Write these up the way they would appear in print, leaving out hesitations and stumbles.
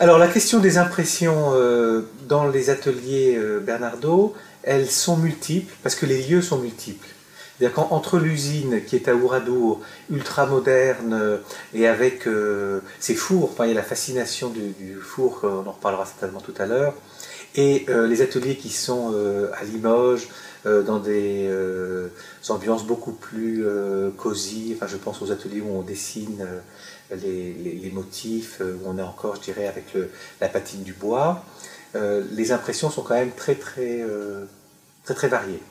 Alors la question des impressions dans les ateliers Bernardaud, elles sont multiples parce que les lieux sont multiples. C'est-à-dire qu'entre l'usine qui est à Oradour, ultra moderne et avec ses fours, enfin, il y a la fascination du four, on en reparlera certainement tout à l'heure, et les ateliers qui sont à Limoges, dans des ambiances beaucoup plus cosy, enfin, je pense aux ateliers où on dessine les motifs, où on est encore, je dirais, avec la patine du bois. Les impressions sont quand même très variées.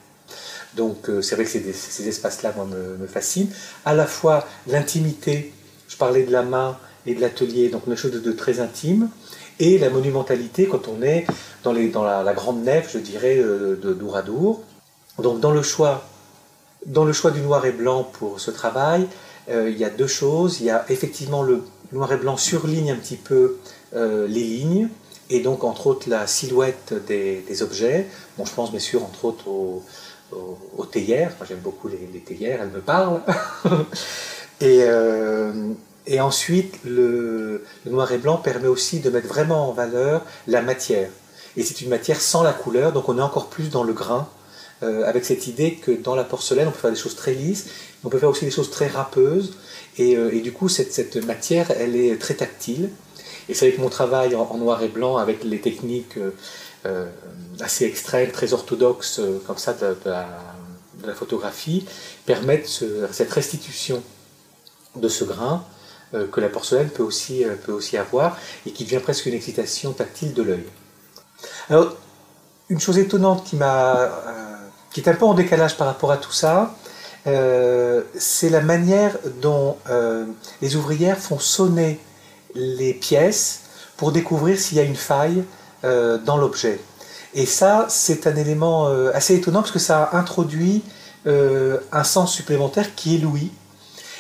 Donc c'est vrai que ces espaces-là, moi, me fascinent. À la fois l'intimité, je parlais de la main et de l'atelier, donc quelque chose de très intime, et la monumentalité quand on est dans la grande nef, je dirais, d'Ouradour. Donc dans le choix du noir et blanc pour ce travail, il y a deux choses. Il y a effectivement le noir et blanc surligne un petit peu les lignes, et donc entre autres la silhouette des objets. Bon, je pense bien sûr entre autres aux théières. Moi, j'aime beaucoup les théières, elles me parlent. Et ensuite, le noir et blanc permet aussi de mettre vraiment en valeur la matière. Et c'est une matière sans la couleur, donc on est encore plus dans le grain, avec cette idée que dans la porcelaine, on peut faire des choses très lisses, mais on peut faire aussi des choses très râpeuses. Et du coup, cette matière, elle est très tactile. Et c'est avec mon travail en noir et blanc, avec les techniques assez extrêmes, très orthodoxes, comme ça, de la photographie, permettent cette restitution de ce grain que la porcelaine peut aussi avoir, et qui devient presque une excitation tactile de l'œil. Alors, une chose étonnante qui est un peu en décalage par rapport à tout ça, c'est la manière dont les ouvrières font sonner les pièces pour découvrir s'il y a une faille dans l'objet. Et ça, c'est un élément assez étonnant parce que ça introduit un sens supplémentaire qui est l'ouïe.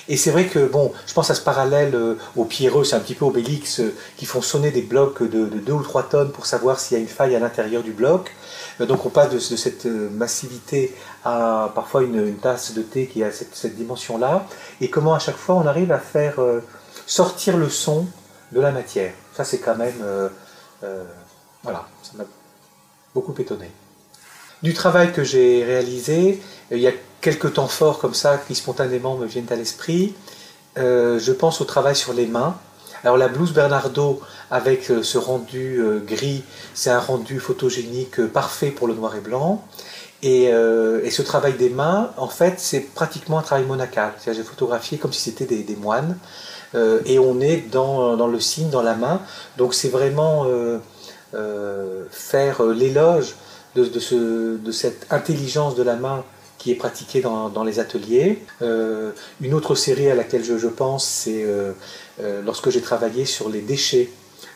Et c'est vrai que, bon, je pense à ce parallèle aux pierreux, c'est un petit peu Obélix, qui font sonner des blocs de 2 ou 3 tonnes pour savoir s'il y a une faille à l'intérieur du bloc. Donc on passe de cette massivité à parfois une tasse de thé qui a cette dimension-là. Et comment à chaque fois on arrive à faire sortir le son de la matière. Ça c'est quand même... voilà, ça m'a beaucoup étonné. Du travail que j'ai réalisé, il y a quelques temps forts comme ça qui spontanément me viennent à l'esprit. Je pense au travail sur les mains. Alors la blouse Bernardaud avec ce rendu gris, c'est un rendu photogénique parfait pour le noir et blanc. Et ce travail des mains, en fait, c'est pratiquement un travail monacal. C'est-à-dire j'ai photographié comme si c'était des moines. Et on est dans le signe, dans la main. Donc c'est vraiment faire l'éloge de cette intelligence de la main qui est pratiquée dans les ateliers. Une autre série à laquelle je pense, c'est lorsque j'ai travaillé sur les déchets.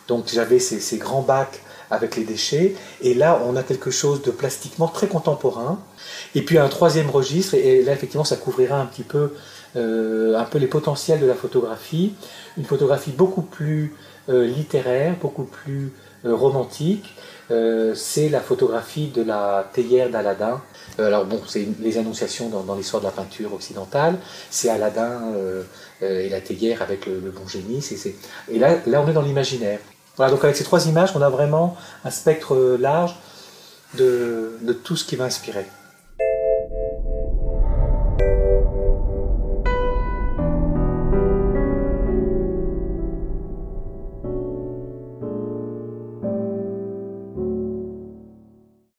Donc j'avais ces grands bacs avec les déchets, et là on a quelque chose de plastiquement très contemporain. Et puis un troisième registre, et là effectivement ça couvrira un peu les potentiels de la photographie, une photographie beaucoup plus littéraire, beaucoup plus romantique. C'est la photographie de la théière d'Aladin. Alors bon, c'est les annonciations dans l'histoire de la peinture occidentale. C'est Aladin et la théière avec le bon génie. Et là on est dans l'imaginaire. Voilà, donc avec ces 3 images, on a vraiment un spectre large de tout ce qui m'a inspiré.